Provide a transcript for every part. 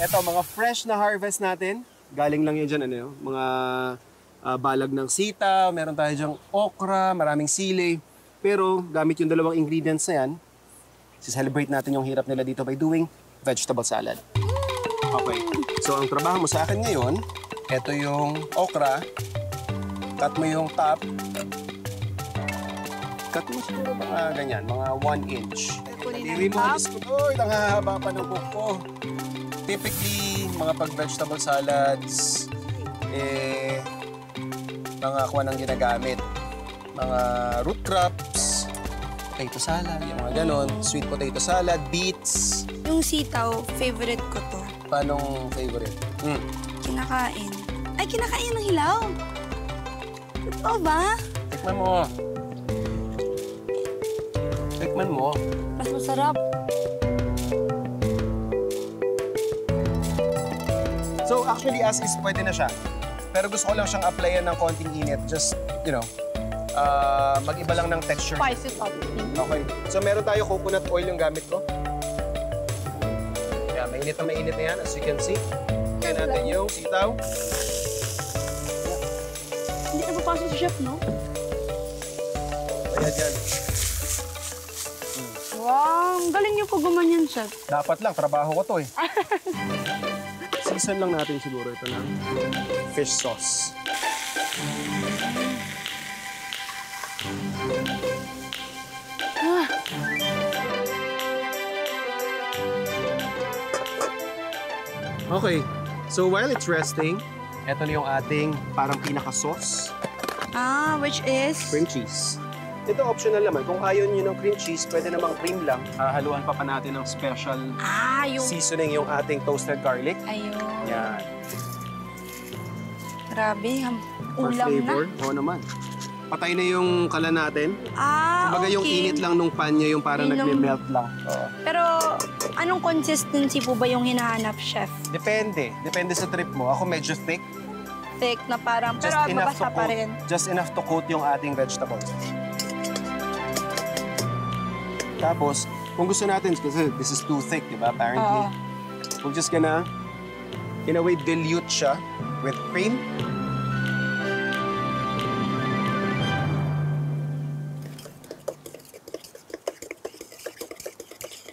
Ito, mga fresh na harvest natin. Galing lang yun dyan, ano yun? Mga balag ng sita, meron tayo dyang okra, maraming sili. Pero gamit yung dalawang ingredients na yan, celebrate natin yung hirap nila dito by doing vegetable salad. Okay, so ang trabaho mo sa akin ngayon, ito yung okra, cut mo yung top, cut mo siguro mga ganyan, mga 1 inch. Diri mo yung spoon. Uy, nanghahaba pa ng cook ko. Typically, mga pag-vegetable salads, mga kuha nang ginagamit. Mga root crops, potato salad, yung mga ganon, sweet potato salad, beets. Yung sitaw, favorite ko to. Paanong favorite? Kinakain. Ay, kinakain ng hilaw. Totoo ba? Tikman mo. Tikman mo. Mas masarap. So actually, as is, pwede na siya. Pero gusto ko lang siyang applyan ng konting init. Just, you know, mag-iba lang ng texture. Spice it up. Okay. So meron tayo coconut oil yung gamit ko. Yeah, mainit na yan, as you can see. Kaya natin yung sitaw. Hindi na papasok sa chef, no? Ayan dyan. Wow, ang galing niyo po gumanyan, chef. Dapat lang, trabaho ko to eh. Season lang natin siguro ito ng fish sauce. Okay, so while it's resting, ito na yung ating parang pinaka-sauce. Which is? Cream cheese. Ito optional naman. Kung ayaw nyo ng cream cheese, pwede namang cream lang. Haluan pa natin ng special yung seasoning yung ating toasted garlic. Ayun. Yan. Grabe, For ulam flavor. na. Oo naman. Patay na yung kala natin. Kumbaga Okay. yung init lang nung pan niya, yung parang nagme-melt lang. Pero anong consistency po ba yung hinahanap, chef? Depende. Depende sa trip mo. Ako medyo thick. Thick na parang, pero mabasa pa rin. Just enough to coat yung ating vegetables. Tapos, kung gusto natin, kasi this is too thick, di ba? Apparently. We're just gonna, in a way, dilute siya with cream.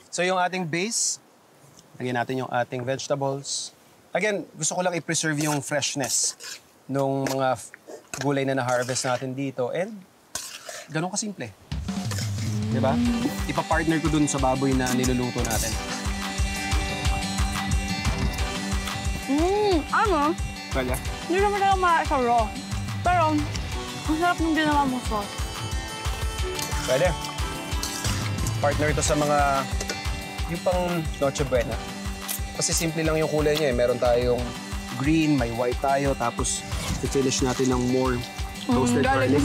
So yung ating base, lagyan natin yung ating vegetables. Again, gusto ko lang i-preserve yung freshness nung mga gulay na na-harvest natin dito. And ganun kasimple. Diba? Ipa-partner ko dun sa baboy na niluluto natin. Ano? Kaya? Hindi naman talaga sa raw. Pero, ang sarap nung ginawa mo sauce. Pwede. Partner ito sa mga, yung pang Noche Buena. Kasi simple lang yung kulay niya eh. Meron tayong green, may white tayo, tapos i-finish natin ng more toasted garlic.